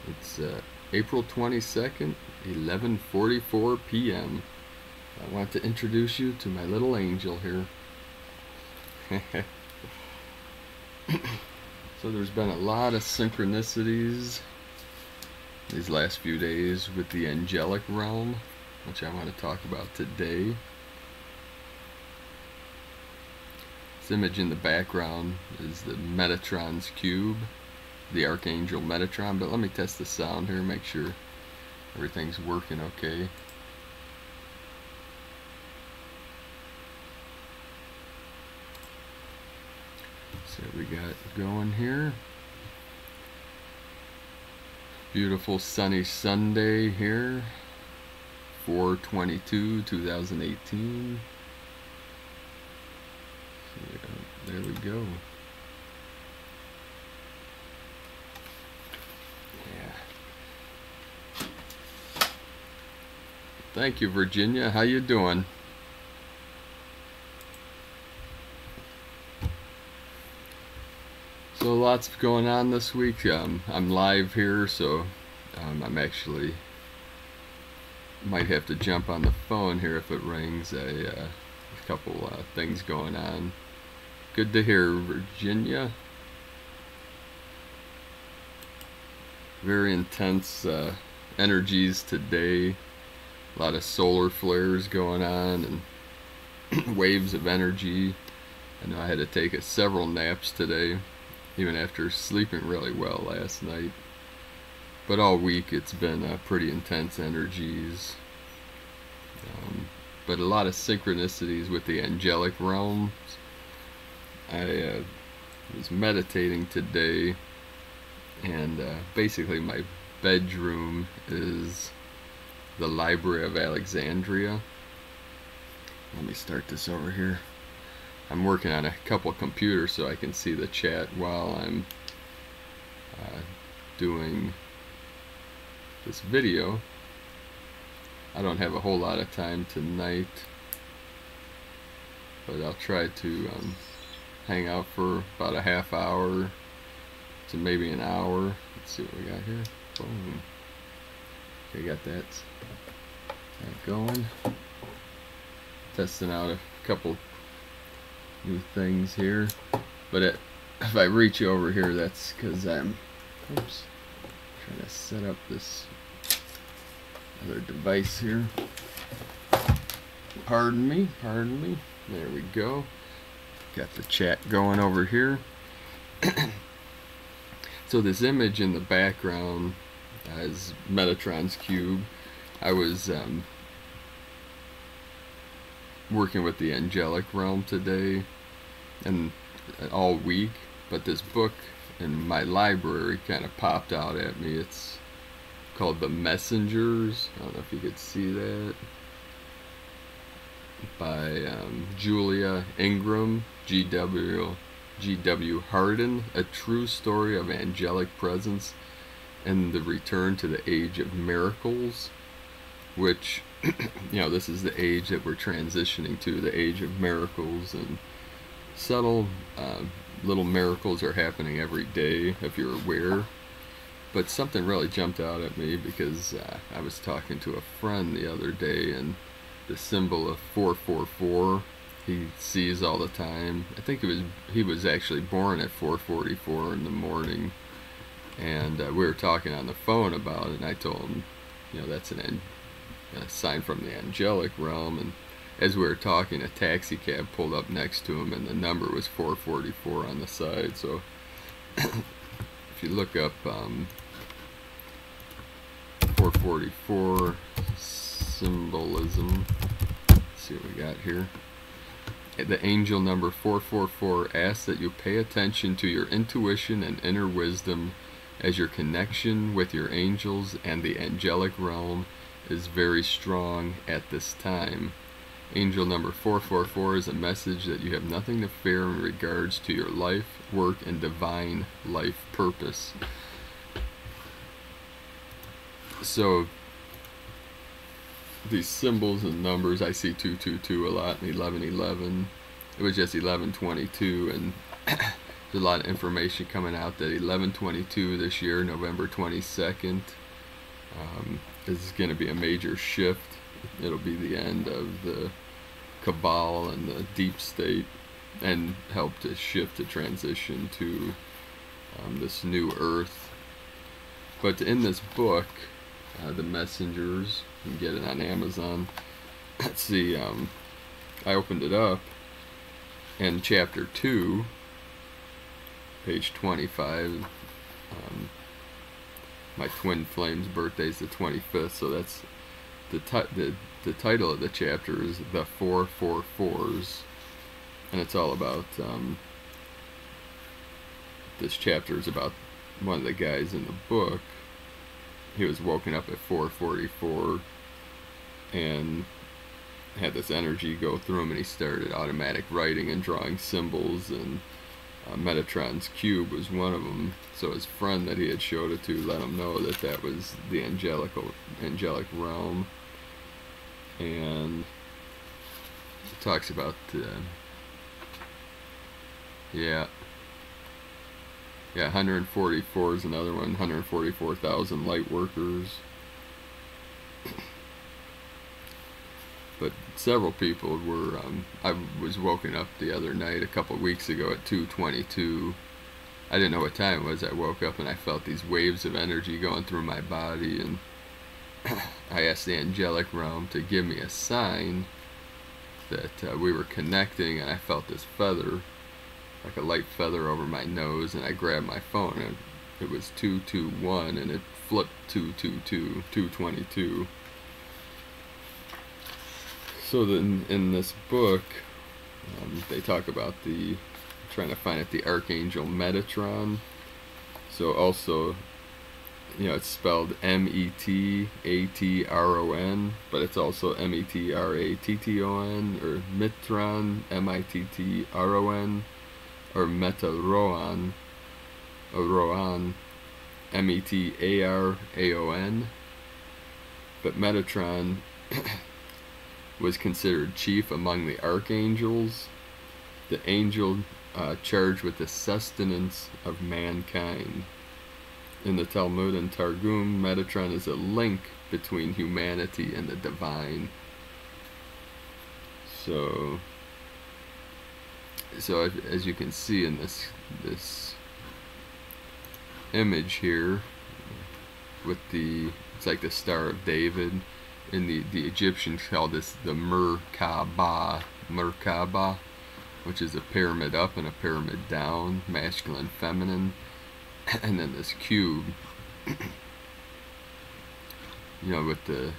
It's April 22nd, 11:44 p.m. I want to introduce you to my little angel here. So there's been a lot of synchronicities these last few days with the Angelic Realm, which I want to talk about today. This image in the background is the Metatron's cube, the Archangel Metatron, but let me test the sound here, make sure everything's working okay. So we got going here. Beautiful sunny Sunday here, 4/22/2018. So there we go. Yeah. Thank you, Virginia. How you doing? So lots going on this week. I'm live here, so I'm actually might have to jump on the phone here if it rings. A couple things going on. Good to hear, Virginia. Very intense energies today. A lot of solar flares going on and waves of energy. I know I had to take several naps today, even after sleeping really well last night. But all week it's been pretty intense energies. But a lot of synchronicities with the angelic realms. I was meditating today, and basically my bedroom is the Library of Alexandria. Let me start this over here. I'm working on a couple computers so I can see the chat while I'm doing this video. I don't have a whole lot of time tonight, but I'll try to hang out for about a half hour to maybe an hour. Let's see what we got here. Boom. Okay, got that going. Testing out a couple new things here, but if I reach over here, that's because I'm trying to set up this other device here. Pardon me. There we go. Got the chat going over here. So this image in the background is Metatron's cube. I was working with the Angelic Realm today and all week, but this book in my library kind of popped out at me. It's called The Messengers. I don't know if you could see that, by Julia Ingram, G.W. Hardin, A True Story of Angelic Presence and the Return to the Age of Miracles, which, you know, this is the age that we're transitioning to, the age of miracles, and subtle little miracles are happening every day, if you're aware. But something really jumped out at me because I was talking to a friend the other day, and the symbol of 444 he sees all the time. I think he was actually born at 4:44 in the morning, and we were talking on the phone about it, and I told him, you know, that's a sign from the angelic realm. And as we were talking, a taxi cab pulled up next to him, and the number was 444 on the side. So if you look up 444 symbolism, let's see what we got here. The angel number 444 asks that you pay attention to your intuition and inner wisdom, as your connection with your angels and the angelic realm is very strong at this time. Angel number 444 is a message that you have nothing to fear in regards to your life, work, and divine life purpose. So these symbols and numbers, I see 222 a lot, and 1111. It was just 1122, and there's a lot of information coming out that 11/22 this year, November 22nd, is going to be a major shift. It'll be the end of the cabal and the deep state, and help to shift the transition to this new earth. But in this book, The Messengers, you can get it on Amazon. Let's see, I opened it up, and chapter 2, page 25, my twin flame's birthday's the 25th, so that's the title of the chapter is The 444s, and it's all about, this chapter is about one of the guys in the book. He was woken up at 4:44 and had this energy go through him, and he started automatic writing and drawing symbols, and Metatron's cube was one of them. So his friend that he had showed it to let him know that that was the Angelic Realm. And it talks about yeah, 144 is another one, 144,000 light workers. But several people were, I was woken up the other night, a couple weeks ago at 2:22. I didn't know what time it was. I woke up and I felt these waves of energy going through my body, and I asked the Angelic Realm to give me a sign that we were connecting, and I felt this feather, like a light feather over my nose, and I grabbed my phone, and it was 221, and it flipped 222, 222. So then in this book, they talk about trying to find it, the Archangel Metatron. So also, it's spelled Metatron, but it's also Metratton, or Mitron, Mittron, or Metatron, or Roan, Metaraon. But Metatron was considered chief among the archangels, the angel charged with the sustenance of mankind. In the Talmud and Targum, Metatron is a link between humanity and the divine. So as you can see in this image here, with it's like the Star of David. In the Egyptians called this the Merkaba, which is a pyramid up and a pyramid down, masculine, feminine, and then this cube, with the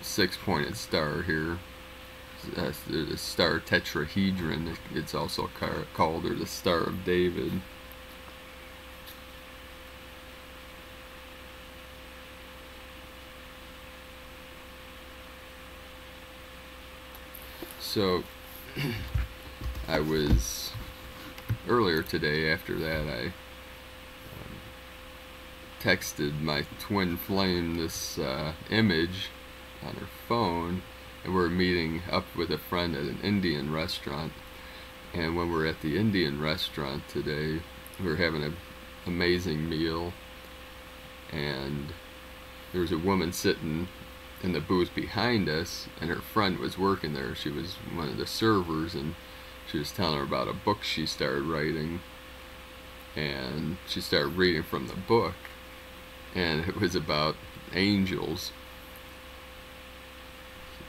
6-pointed star here, the star tetrahedron. It's also called, or the Star of David. So I was, earlier today, after that, I texted my twin flame this image on her phone, and we're meeting up with a friend at an Indian restaurant. And when we're at the Indian restaurant today, we were having an amazing meal, and there was a woman sitting in the booth behind us, and her friend was working there. She was one of the servers, and she was telling her about a book she started writing, and she started reading from the book, and it was about angels,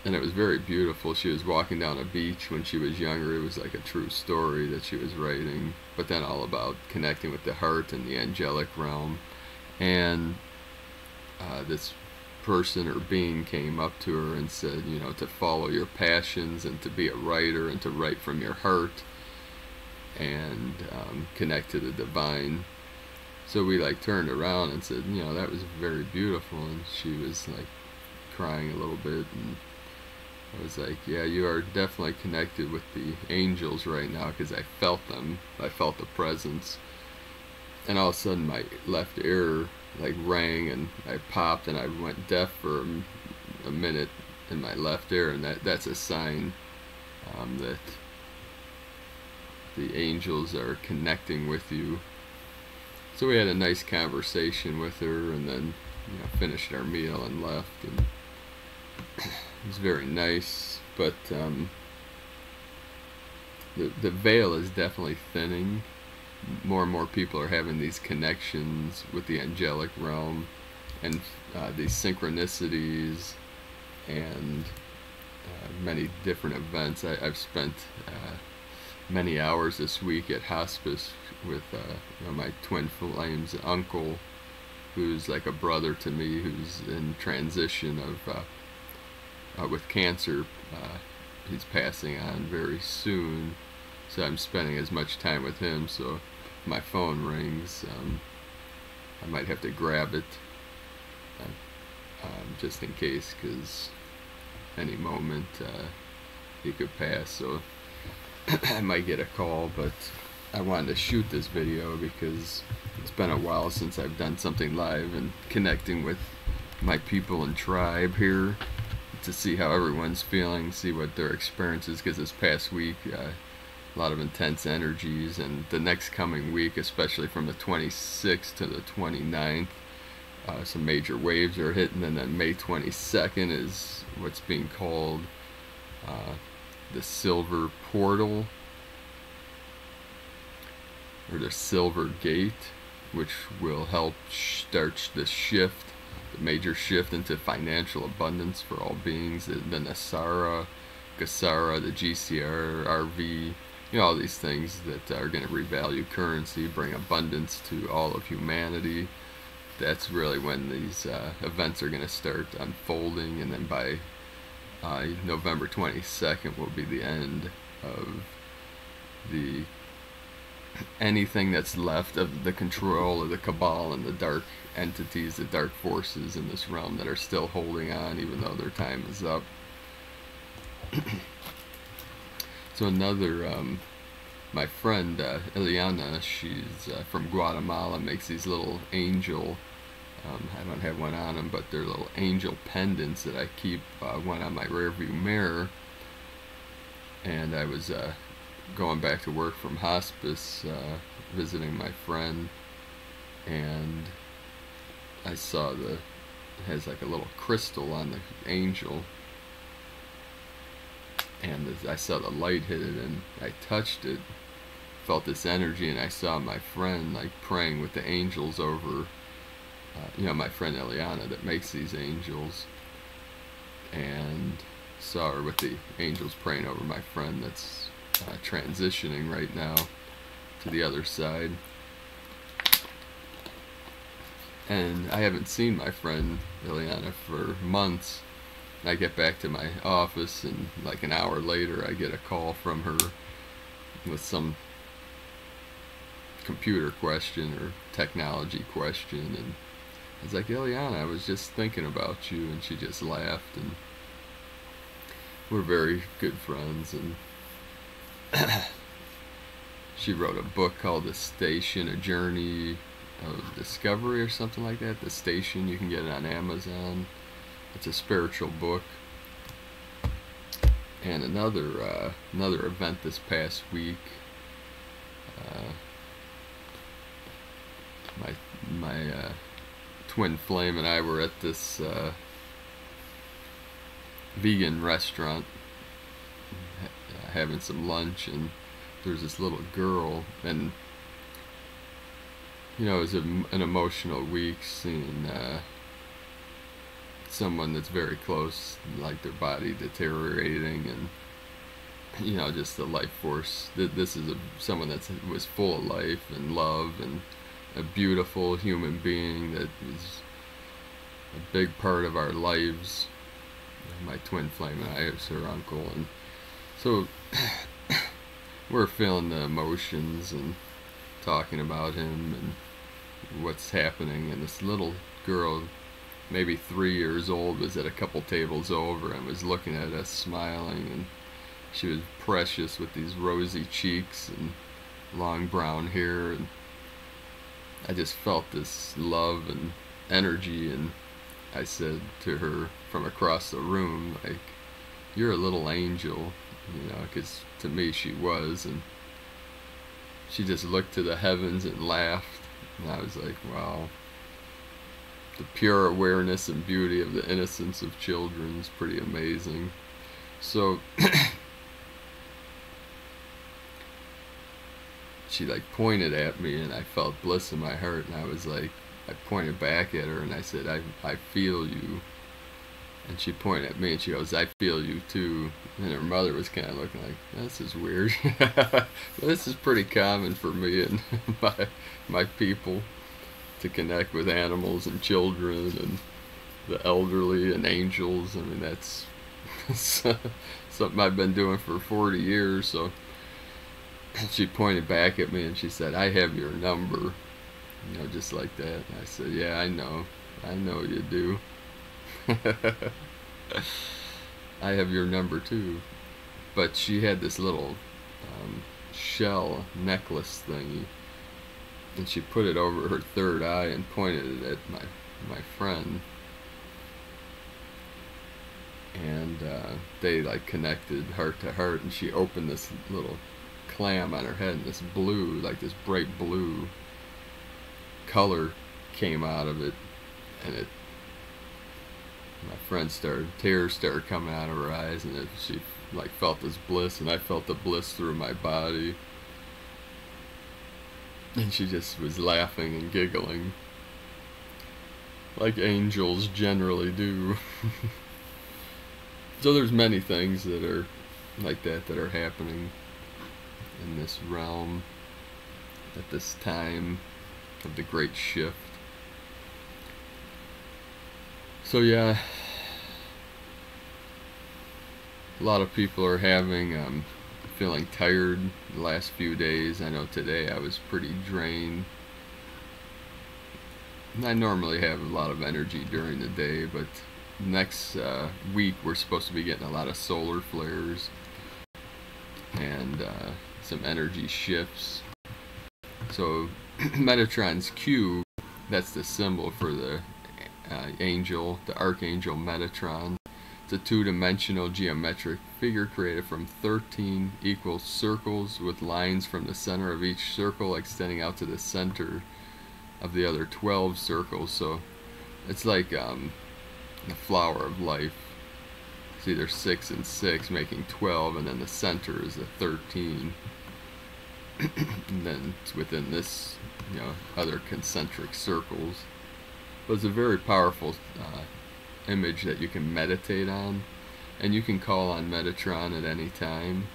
and it was very beautiful. She was walking down a beach when she was younger. It was like a true story that she was writing, but then all about connecting with the heart and the angelic realm. And this person or being came up to her and said, to follow your passions and to be a writer and to write from your heart and connect to the divine. So we turned around and said, that was very beautiful, and she was crying a little bit, and I was like, yeah, you are definitely connected with the angels right now, because I felt them. I felt the presence, and all of a sudden my left ear rang, and I popped, and I went deaf for a minute in my left ear, and that's a sign that the angels are connecting with you. So we had a nice conversation with her, and then finished our meal and left, and it was very nice. But the veil is definitely thinning. More and more people are having these connections with the angelic realm, and these synchronicities, and many different events. I've spent many hours this week at hospice with my twin flame's uncle, who's like a brother to me, who's in transition of with cancer. He's passing on very soon, so I'm spending as much time with him. So if my phone rings, I might have to grab it just in case, because any moment he could pass. So I might get a call, but I wanted to shoot this video because it's been a while since I've done something live, and connecting with my people and tribe here to see how everyone's feeling, see what their experience is, because this past week a lot of intense energies, and the next coming week, especially from the 26th to the 29th, some major waves are hitting, and then May 22nd is what's being called the Silver Portal, or the Silver Gate, which will help start the shift, the major shift into financial abundance for all beings. The Nasara, Gasara, the GCR, RV, all these things that are going to revalue currency, bring abundance to all of humanity. That's really when these events are going to start unfolding, and then by November 22nd will be the end of anything that's left of the control of the cabal and the dark entities, the dark forces in this realm that are still holding on even though their time is up. So another, my friend Ileana, she's from Guatemala, makes these little angel, I don't have one on them, but they're little angel pendants that I keep one on my rear view mirror. And I was going back to work from hospice, visiting my friend, and I saw it has like a little crystal on the angel, and I saw the light hit it, and I touched it, felt this energy, and I saw my friend like praying with the angels over my friend Eliana that makes these angels, and saw her with the angels praying over my friend that's transitioning right now to the other side. And I haven't seen my friend Ileana for months. I get back to my office, and like an hour later I get a call from her with some computer question or technology question, and I was like, Ileana, I was just thinking about you, and she just laughed, and we're very good friends. And she wrote a book called The Station, A Journey of Discovery or something like that. The Station, you can get it on Amazon. It's a spiritual book. And another event this past week, my twin flame and I were at this vegan restaurant having some lunch, and there's this little girl, and it was an emotional week seeing someone that's very close, like their body deteriorating, and just the life force. This is someone that was full of life and love, and a beautiful human being that was a big part of our lives. My twin flame and I was her uncle, and so we're feeling the emotions and talking about him and what's happening. And this little girl, maybe 3 years old, was at a couple tables over and was looking at us smiling, and she was precious with these rosy cheeks and long brown hair, and I just felt this love and energy. And I said to her from across the room, like, you're a little angel, because to me she was. And she just looked to the heavens and laughed. And I was like, wow. The pure awareness and beauty of the innocence of children is pretty amazing. So she like pointed at me, and I felt bliss in my heart, and I was like, I pointed back at her and I said, I feel you. And she pointed at me and she goes, I feel you too. And her mother was kind of looking like, this is weird. This is pretty common for me and my people, to connect with animals and children and the elderly and angels. I mean, that's something I've been doing for 40 years. So she pointed back at me and she said, I have your number. You know, just like that. And I said, yeah, I know you do. I have your number too. But she had this little shell necklace thingy, and she put it over her third eye and pointed it at my friend, and they like connected heart to heart, and she opened this little clam on her head, and this blue, like this bright blue color came out of it, and my friend tears started coming out of her eyes, and she like felt this bliss, and I felt the bliss through my body, and she just was laughing and giggling like angels generally do. So there's many things that are like that are happening in this realm at this time of the great shift. So yeah, a lot of people are feeling tired the last few days. I know today I was pretty drained. I normally have a lot of energy during the day, but next week we're supposed to be getting a lot of solar flares and some energy shifts. So Metatron's cube, that's the symbol for the angel, the archangel Metatron. It's a two-dimensional geometric figure created from 13 equal circles with lines from the center of each circle extending out to the center of the other 12 circles. So it's like the flower of life. It's either 6 and 6 making 12, and then the center is the 13. And then it's within this, other concentric circles. But it's a very powerful image that you can meditate on, and you can call on Metatron at any time.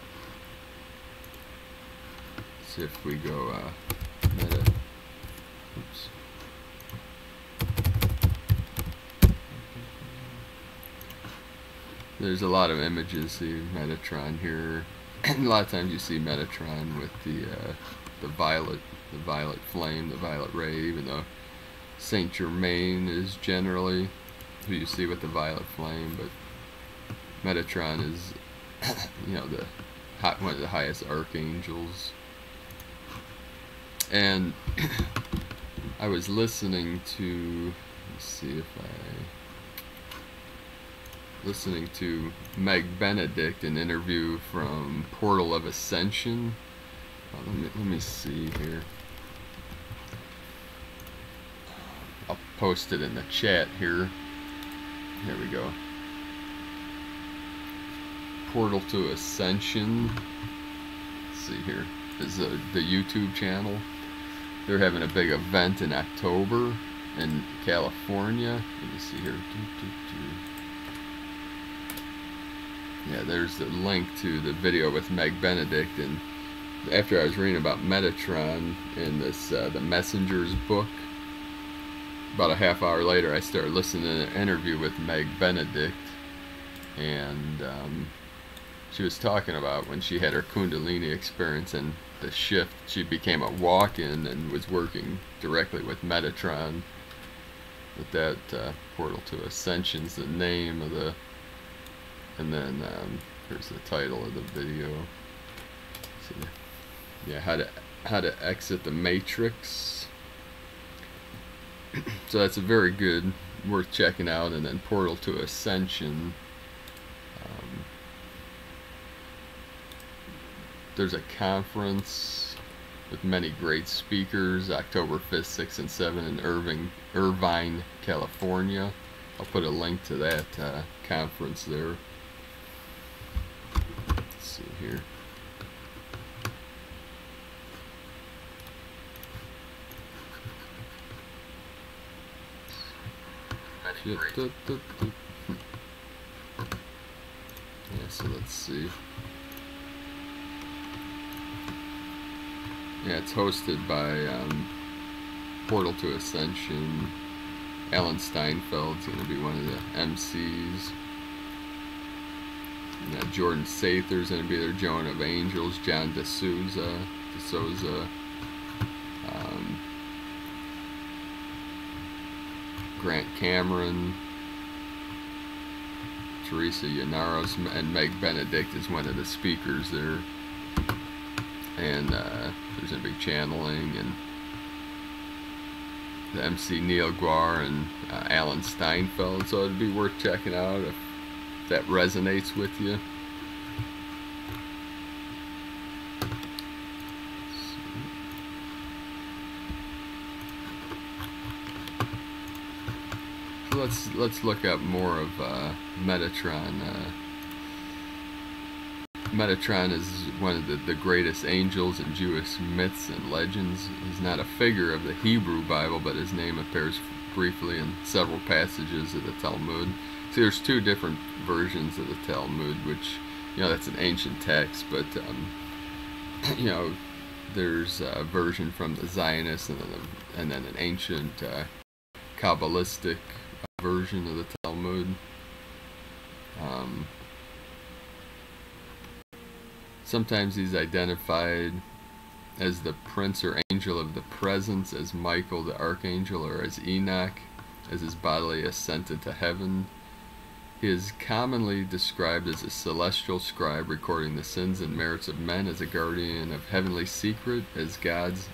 See if we go oops. There's a lot of images, see Metatron here, and a lot of times you see Metatron with the violet flame, the violet ray, even though Saint Germain is generally who you see with the violet flame, but Metatron is one of the highest archangels. And I was listening to, listening to Meg Benedict, an interview from Portal of Ascension. Let me see here. I'll post it in the chat here. Here we go. Portal to Ascension. Let's see here. This is the YouTube channel. They're having a big event in October in California. Let me see here. Yeah, there's the link to the video with Meg Benedict. And after I was reading about Metatron in this the Messenger's book, about a half hour later I started listening to an interview with Meg Benedict, and she was talking about when she had her Kundalini experience and the shift, she became a walk-in and was working directly with Metatron. But that Portal to Ascension's the name of the, and then here's the title of the video. See, yeah, how to exit the matrix. So that's a very good, worth checking out. And then Portal to Ascension. There's a conference with many great speakers, October 5th, 6th, and 7th in Irvine, California. I'll put a link to that conference there. Let's see here. Yeah, so let's see. Yeah, it's hosted by Portal to Ascension. Alan Steinfeld's going to be one of the MCs. Jordan Sather's going to be there. Joan of Angels, John D'Souza, Grant Cameron, Teresa Llaneros, and Meg Benedict is one of the speakers there. And there's going to be channeling, and the MC Neil Guar and Alan Steinfeld, so it'd be worth checking out if that resonates with you. So let's look up more of Metatron. Metatron is one of the greatest angels in Jewish myths and legends. He's not a figure of the Hebrew Bible, but his name appears briefly in several passages of the Talmud. See, there's two different versions of the Talmud, which, you know, that's an ancient text, but, you know, there's a version from the Zionists and then an ancient Kabbalistic version of the Talmud. Sometimes he's identified as the prince or angel of the presence, as Michael the archangel, or as Enoch, as his bodily ascent into heaven. He is commonly described as a celestial scribe recording the sins and merits of men, as a guardian of heavenly secret, as God's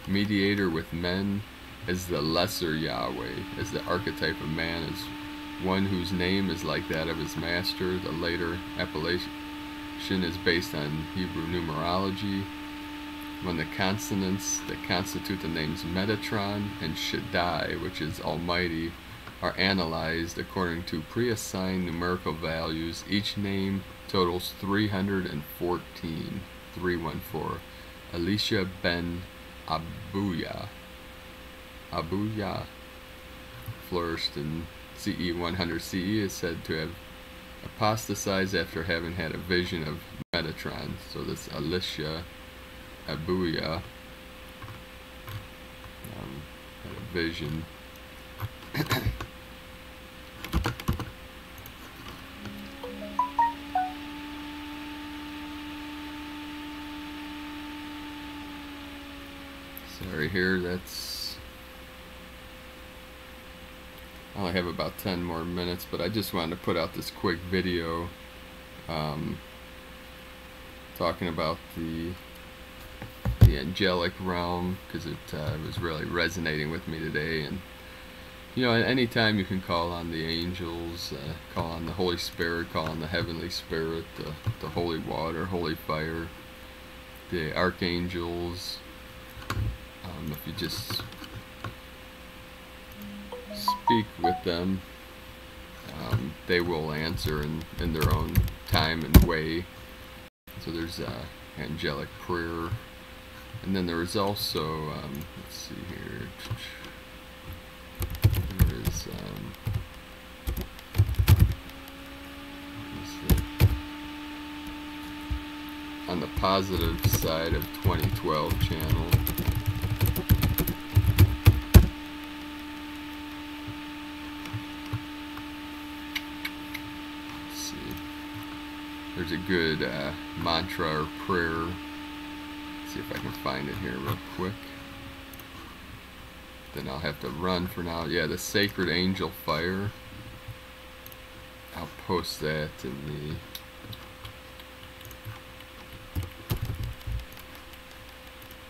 mediator with men, as the lesser Yahweh, as the archetype of man, as one whose name is like that of his master. The later appellation is based on Hebrew numerology, when the consonants that constitute the names Metatron and Shaddai, which is Almighty, are analyzed according to pre-assigned numerical values. Each name totals 314. Elisha ben Abuya flourished in CE 100 CE, is said to have apostatized after having had a vision of Metatron. So this Elisha Abuya had a vision. Sorry here, I only have about 10 more minutes, but I just wanted to put out this quick video talking about the Angelic Realm, because it was really resonating with me today. And you know, anytime you can call on the angels, call on the Holy Spirit, call on the Heavenly Spirit, the Holy Water, Holy Fire, the Archangels, if you just speak with them, they will answer in their own time and way. So there's angelic prayer, and then there is also let's see here, there is on the positive side of 2012 channel. There's a good mantra or prayer. Let's see if I can find it here real quick. Then I'll have to run for now. Yeah, the Sacred Angel Fire. I'll post that in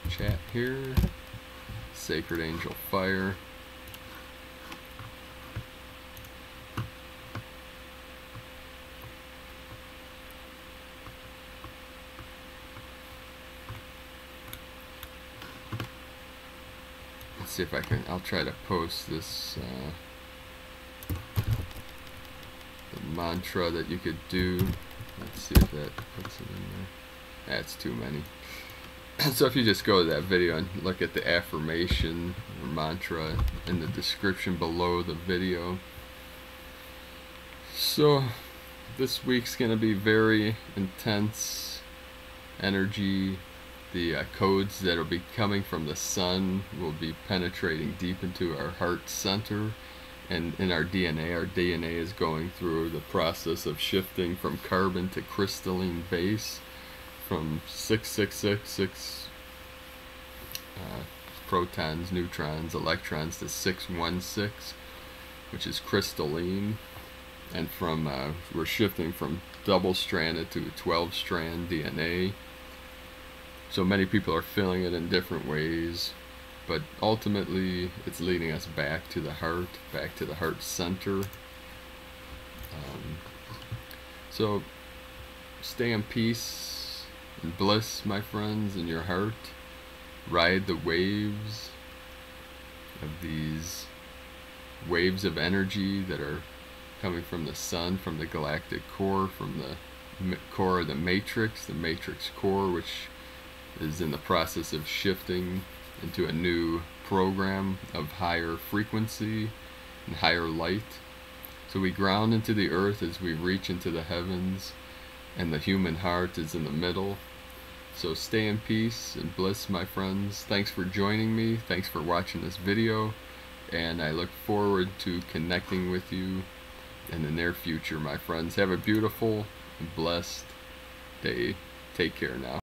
the chat here. Sacred Angel Fire. see if I can, I'll try to post this the mantra that you could do. Let's see if that puts it in there. That's too many. So if you just go to that video and look at the affirmation or mantra in the description below the video. So this week's gonna be very intense energy. The codes that will be coming from the sun will be penetrating deep into our heart center and in our DNA. Our DNA is going through the process of shifting from carbon to crystalline base, from 666 protons, neutrons, electrons to 616, which is crystalline, and from we're shifting from double-stranded to 12-strand DNA. So many people are feeling it in different ways, but ultimately it's leading us back to the heart center. So stay in peace and bliss, my friends, in your heart. Ride the waves of these waves of energy that are coming from the sun, from the galactic core, from the core of the matrix core, which is in the process of shifting into a new program of higher frequency and higher light. So we ground into the earth as we reach into the heavens, and the human heart is in the middle. So stay in peace and bliss, my friends. Thanks for joining me. Thanks for watching this video, and I look forward to connecting with you in the near future, my friends. Have a beautiful and blessed day. Take care now.